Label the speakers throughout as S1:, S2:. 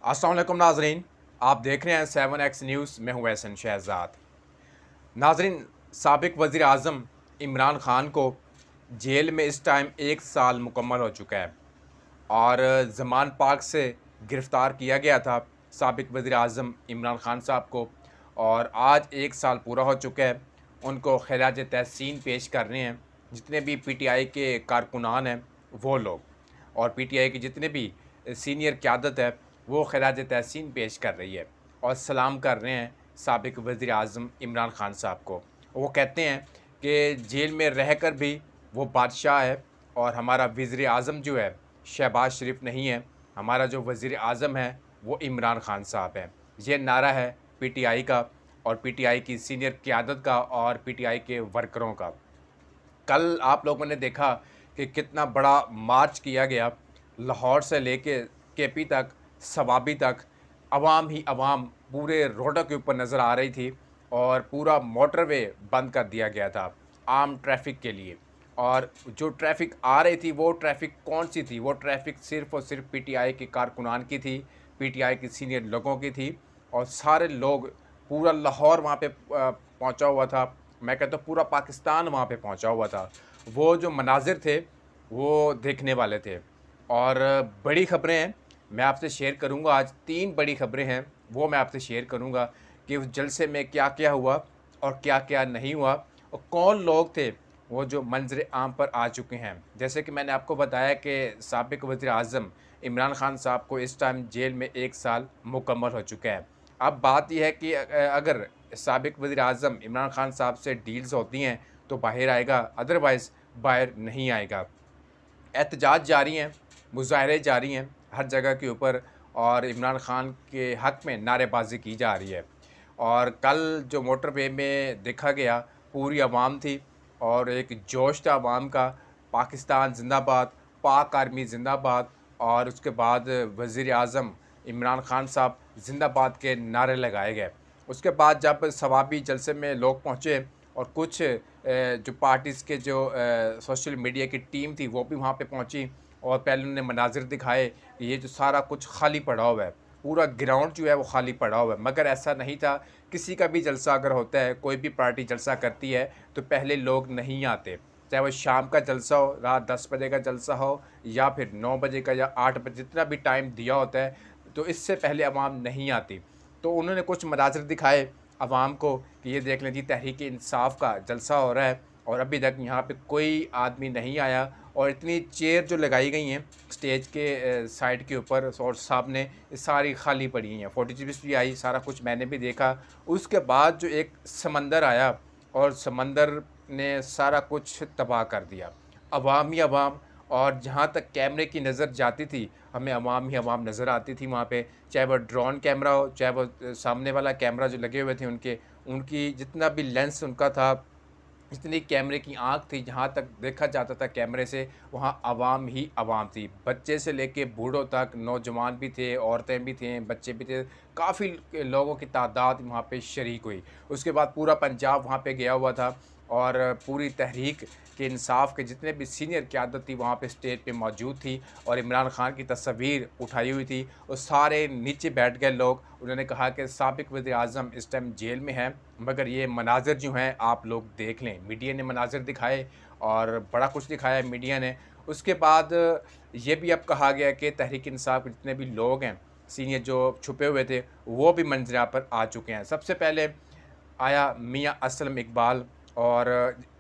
S1: अस्सलाम वालेकुम नाजरीन, आप देख रहे हैं 7X न्यूज़। मैं हूं एहसन शहजाद। नाजरीन, साबिक वज़ीर आज़म इमरान ख़ान को जेल में इस टाइम 1 साल मुकम्मल हो चुका है और ज़मान पार्क से गिरफ़्तार किया गया था साबिक वज़ीर आज़म इमरान ख़ान साहब को, और आज 1 साल पूरा हो चुका है। उनको खिराज तहसीन पेश कर रहे हैं जितने भी पीटीआई के कारकुनान हैं वो लोग, और पीटीआई की जितने भी सीनियर क़यादत है वो खिराज तहसीन पेश कर रही है और सलाम कर रहे हैं साबिक वज़ीर आज़म इमरान ख़ान साहब को। वो कहते हैं कि जेल में रहकर भी वो बादशाह है और हमारा वज़ीर आज़म जो है शहबाज शरीफ नहीं है, हमारा जो वज़ीर आज़म है वो इमरान ख़ान साहब हैं। ये नारा है पीटीआई का और पीटीआई की सीनियर क़यादत का और पीटीआई के वर्करों का। कल आप लोगों ने देखा कि कितना बड़ा मार्च किया गया, लाहौर से लेके केपी तक, सवाबी तक, अवाम ही अवाम पूरे रोडों के ऊपर नज़र आ रही थी और पूरा मोटरवे बंद कर दिया गया था आम ट्रैफिक के लिए। और जो ट्रैफिक आ रही थी वो ट्रैफिक कौन सी थी? वो ट्रैफिक सिर्फ़ और सिर्फ पीटीआई के कारकुनान की थी, पीटीआई के सीनियर लोगों की थी, और सारे लोग, पूरा लाहौर वहाँ पे पहुँचा हुआ था। मैं कहता हूँ पूरा पाकिस्तान वहाँ पे पहुँचा हुआ था। वो जो मनाज़िर थे वो देखने वाले थे। और बड़ी ख़बरें हैं, मैं आपसे शेयर करूँगा। आज 3 बड़ी ख़बरें हैं वो मैं आपसे शेयर करूँगा कि उस जलसे में क्या-क्या हुआ और क्या-क्या नहीं हुआ और कौन लोग थे वो जो मंज़र आम पर आ चुके हैं। जैसे कि मैंने आपको बताया कि साबिक़ वज़ीर आज़म इमरान ख़ान साहब को इस टाइम जेल में 1 साल मुकम्मल हो चुका है। अब बात ये है कि अगर साबिक़ वज़ीर आज़म इमरान ख़ान साहब से डील्स होती हैं तो बाहर आएगा, अदरवाइज़ बाहर नहीं आएगा। एहतजाज जारी हैं, मुज़ाहरे जारी हैं हर जगह के ऊपर, और इमरान ख़ान के हक़ में नारेबाज़ी की जा रही है। और कल जो मोटरवे में देखा गया, पूरी आवाम थी और एक जोश था आवाम का, पाकिस्तान ज़िंदाबाद, पाक आर्मी ज़िंदाबाद, और उसके बाद वज़ीर आज़म इमरान ख़ान साहब ज़िंदाबाद के नारे लगाए गए। उसके बाद जब सवाबी जलसे में लोग पहुँचे और कुछ जो पार्टीज़ के जो सोशल मीडिया की टीम थी वो भी वहाँ पे पहुँची, और पहले उन्होंने मनाज़िर दिखाए कि ये जो सारा कुछ खाली पड़ा हुआ है, पूरा ग्राउंड जो है वो खाली पड़ा हुआ है। मगर ऐसा नहीं था। किसी का भी जलसा अगर होता है, कोई भी पार्टी जलसा करती है तो पहले लोग नहीं आते, चाहे वो शाम का जलसा हो, रात 10 बजे का जलसा हो, या फिर 9 बजे का या 8 बजे, जितना भी टाइम दिया होता है, तो इससे पहले अवाम नहीं आती। तो उन्होंने कुछ मनाज़िर दिखाए अवाम को कि ये देख लें जी, तहरीक इंसाफ का जलसा हो रहा है और अभी तक यहाँ पे कोई आदमी नहीं आया, और इतनी चेयर जो लगाई गई हैं स्टेज के साइड के ऊपर और सामने, ये सारी खाली पड़ी हैं। फोटोज भी आई, सारा कुछ मैंने भी देखा। उसके बाद जो एक समंदर आया और समंदर ने सारा कुछ तबाह कर दिया। अवाम ही अवाम, और जहाँ तक कैमरे की नज़र जाती थी हमें अवाम ही अवाम नज़र आती थी वहाँ पे, चाहे वो ड्रोन कैमरा हो, चाहे वो सामने वाला कैमरा जो लगे हुए थे उनकी जितना भी लेंस उनका था, जितनी कैमरे की आँख थी, जहाँ तक देखा जाता था कैमरे से, वहाँ अवाम ही अवाम थी। बच्चे से लेके बूढ़ों तक, नौजवान भी थे, औरतें भी थीं, बच्चे भी थे, काफ़ी लोगों की तादाद वहाँ पे शरीक हुई। उसके बाद पूरा पंजाब वहाँ पे गया हुआ था और पूरी तहरीक के इंसाफ के जितने भी सीनियर क़यादत थी वहाँ पे स्टेज पे मौजूद थी, और इमरान ख़ान की तस्वीर उठाई हुई थी। और सारे नीचे बैठ गए लोग। उन्होंने कहा कि साबिक़ वज़ीर आज़म इस टाइम जेल में हैं, मगर ये मनाज़िर जो हैं आप लोग देख लें। मीडिया ने मनाज़िर दिखाए और बड़ा कुछ दिखाया मीडिया ने। उसके बाद ये भी अब कहा गया कि तहरीक इंसाफ के जितने भी लोग हैं सीनियर जो छुपे हुए थे वो भी मंज़िल पर आ चुके हैं। सबसे पहले आया मियाँ असलम इकबाल, और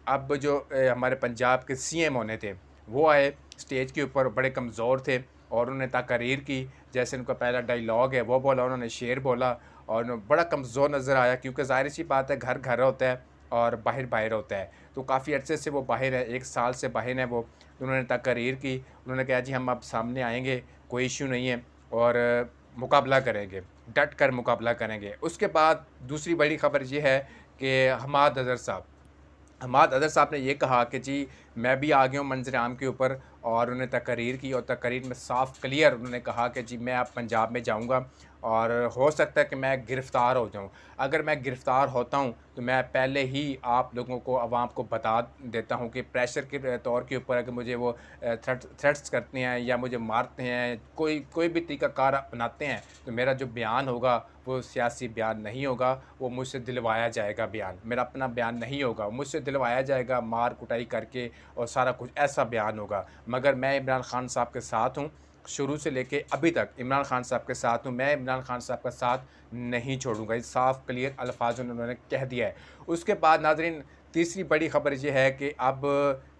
S1: अब जो हमारे पंजाब के सीएम होने थे वो आए स्टेज के ऊपर, बड़े कमज़ोर थे और उन्होंने तकरीर की। जैसे उनका पहला डायलॉग है वो बोला, उन्होंने शेर बोला, और बड़ा कमज़ोर नज़र आया, क्योंकि ज़ाहिर सी बात है घर घर होता है और बाहर बाहर होता है। तो काफ़ी अर्से से वो बाहर है, 1 साल से बाहर है वो। तो उन्होंने तकरीर की, उन्होंने कहा जी हम अब सामने आएंगे, कोई इशू नहीं है, और मुकाबला करेंगे, डट कर मुकाबला करेंगे। उसके बाद दूसरी बड़ी ख़बर ये है कि हमाद अज़हर साहब ने ये कहा कि जी मैं भी आ गया हूँ मंज़र आम के ऊपर, और उन्होंने तकरीर की, और तकरीर में साफ़ क्लियर उन्होंने कहा कि जी मैं अब पंजाब में जाऊँगा और हो सकता है कि मैं गिरफ़्तार हो जाऊँ। अगर मैं गिरफ़्तार होता हूँ तो मैं पहले ही आप लोगों को, आवाम को बता देता हूँ कि प्रेशर के तौर के ऊपर अगर मुझे वो थ्रेट्स करते हैं या मुझे मारते हैं, कोई भी तरीक़ाकार अपनाते हैं, तो मेरा जो बयान होगा वो सियासी बयान नहीं होगा, वो मुझसे दिलवाया जाएगा बयान, मेरा अपना बयान नहीं होगा, मुझसे दिलवाया जाएगा मार कुटाई करके और सारा कुछ ऐसा बयान होगा। मगर मैं इमरान खान साहब के साथ हूँ, शुरू से लेके अभी तक इमरान खान साहब के साथ हूँ, मैं इमरान खान साहब का साथ नहीं छोड़ूंगा। ये साफ़ क्लियर अल्फाज में उन्होंने कह दिया है। उसके बाद नाज़रीन, तीसरी बड़ी ख़बर ये है कि अब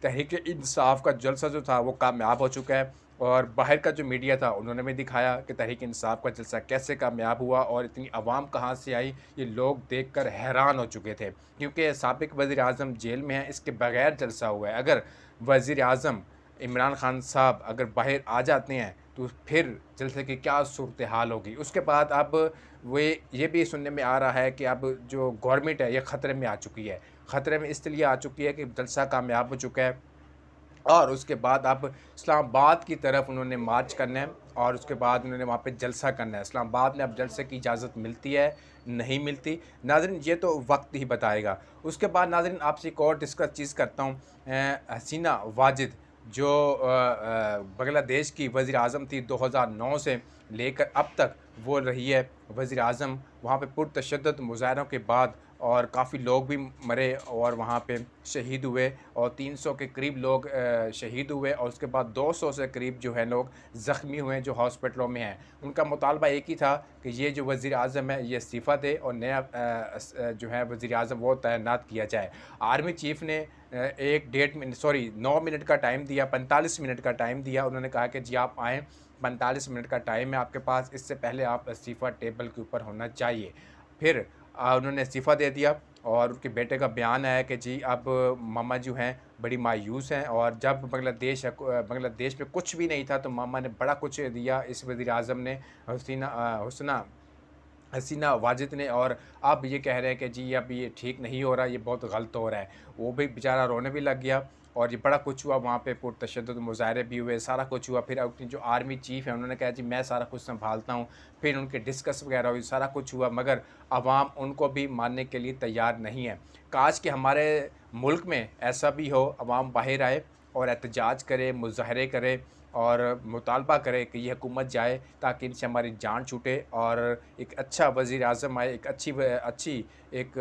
S1: तहरीक इंसाफ का जलसा जो था वो कामयाब हो चुका है और बाहर का जो मीडिया था उन्होंने भी दिखाया कि तहरीक इंसाफ का जलसा कैसे कामयाब हुआ और इतनी आवाम कहाँ से आई, ये लोग देखकर हैरान हो चुके थे, क्योंकि साबिक़ वज़ीर आज़म जेल में है, इसके बगैर जलसा हुआ है। अगर वज़ीर आज़म इमरान खान साहब अगर बाहर आ जाते हैं तो फिर जलसे की क्या सूरत हाल होगी। उसके बाद अब ये भी सुनने में आ रहा है कि अब जो गवर्नमेंट है ये ख़तरे में आ चुकी है। ख़तरे में इसलिए आ चुकी है कि जलसा कामयाब हो चुका है और उसके बाद अब इस्लामाबाद की तरफ उन्होंने मार्च करना है और उसके बाद उन्होंने वहाँ पे जलसा करना है। इस्लामाबाद में अब जलसे की इजाज़त मिलती है, नहीं मिलती, नाज़रीन ये तो वक्त ही बताएगा। उसके बाद नाज़रीन आपसे एक और डिस्कस चीज़ करता हूँ। हसीना वाजिद जो बांग्लादेश की वज़ीर आज़म थी 2009 से लेकर अब तक वो रही है वज़ीर आज़म। वहाँ पे पुरतशद्दुद मुज़ाहरों के बाद और काफ़ी लोग भी मरे और वहाँ पे शहीद हुए और 300 के करीब लोग शहीद हुए और उसके बाद 200 से करीब जो है लोग ज़ख्मी हुए जो हॉस्पिटलों में हैं। उनका मुतालबा एक ही था कि ये जो वज़ीर आज़म है ये इस्तीफ़ा दे और नया जो है वज़ीर आज़म वो तैनात किया जाए। आर्मी चीफ़ ने 9 मिनट का टाइम दिया, 45 मिनट का टाइम दिया। उन्होंने कहा कि जी आप आएँ, 45 मिनट का टाइम है आपके पास, इससे पहले आप इस्तीफ़ा टेबल के ऊपर होना चाहिए। फिर उन्होंने इस्तीफ़ा दे दिया और उनके बेटे का बयान आया कि जी अब मामा जो हैं बड़ी मायूस हैं और जब बांग्लादेश में कुछ भी नहीं था तो मामा ने बड़ा कुछ दिया इस वज़ीर आज़म ने, हसीना वाजिद ने, और अब ये कह रहे हैं कि जी अब ये ठीक नहीं हो रहा, ये बहुत गलत हो रहा है। वो भी बेचारा रोने भी लग गया और ये बड़ा कुछ हुआ, वहाँ पे पुरतशद्दुद मुज़ाहरे भी हुए, सारा कुछ हुआ। फिर अपनी जो आर्मी चीफ़ है उन्होंने कहा जी मैं सारा कुछ संभालता हूँ। फिर उनके डिस्कस वगैरह हुई, सारा कुछ हुआ, मगर अवाम उनको भी मानने के लिए तैयार नहीं है। काश कि हमारे मुल्क में ऐसा भी हो, अवाम बाहर आए और एहतजाज करे, मुज़ाहरे करे और मुतालबा करे कि ये हुकूमत जाए ताकि इनसे हमारी जान छूटे और एक अच्छा वज़ीर आज़म आए, एक अच्छी एक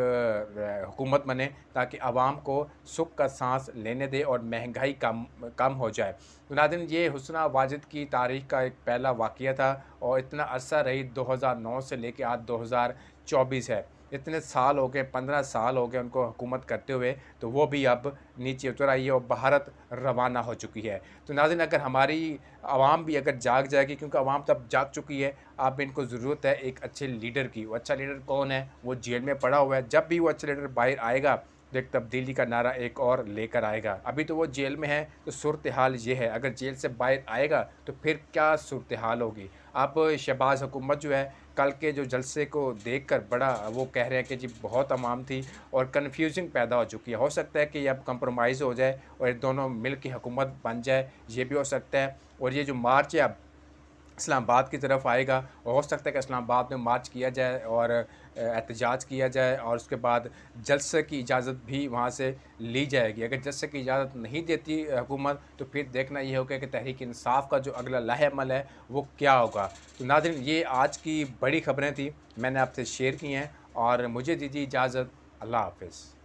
S1: हुकूमत बने ताकि आवाम को सुख का सांस लेने दे और महंगाई कम हो जाए। तो नाज़रीन, ये हुस्ना वाजिद की तारीख़ का एक पहला वाक़या था और इतना अरसा रही, 2009 से लेके आज 2024 है। इतने साल हो गए, 15 साल हो गए उनको हुकूमत करते हुए, तो वो भी अब नीचे उतर आई है और भारत रवाना हो चुकी है। तो नाज़रीन, अगर हमारी आवाम भी अगर जाग जाएगी, क्योंकि आवाम तब जाग चुकी है, अब इनको ज़रूरत है एक अच्छे लीडर की। वो अच्छा लीडर कौन है? वो जेल में पड़ा हुआ है। जब भी वो अच्छा लीडर बाहर आएगा तो एक तब्दीली का नारा एक और लेकर आएगा। अभी तो वो जेल में है, तो सूरत हाल ये है, अगर जेल से बाहर आएगा तो फिर क्या सूरत हाल होगी। अब शहबाज हुकूमत जो है, कल के जो जलसे को देखकर बड़ा वो कह रहे हैं कि जी बहुत अवाम थी और कन्फ्यूजिंग पैदा हो चुकी है। हो सकता है कि ये अब कंप्रोमाइज़ हो जाए और ये दोनों मिल के हुकूमत बन जाए, ये भी हो सकता है। और ये जो मार्च है अब इस्लामाबाद की तरफ आएगा और हो सकता है कि इस्लामाबाद में मार्च किया जाए और एहतजाज किया जाए और उसके बाद जलसे की इजाज़त भी वहाँ से ली जाएगी। अगर जलसे की इजाज़त नहीं देती हुकूमत तो फिर देखना ये होगा कि तहरीक इंसाफ का जो अगला लाहेअमल है वो क्या होगा। तो नाज़रीन, ये आज की बड़ी ख़बरें थी, मैंने आपसे शेयर की हैं और मुझे दीजिए इजाज़त। अल्लाह हाफ़िज़।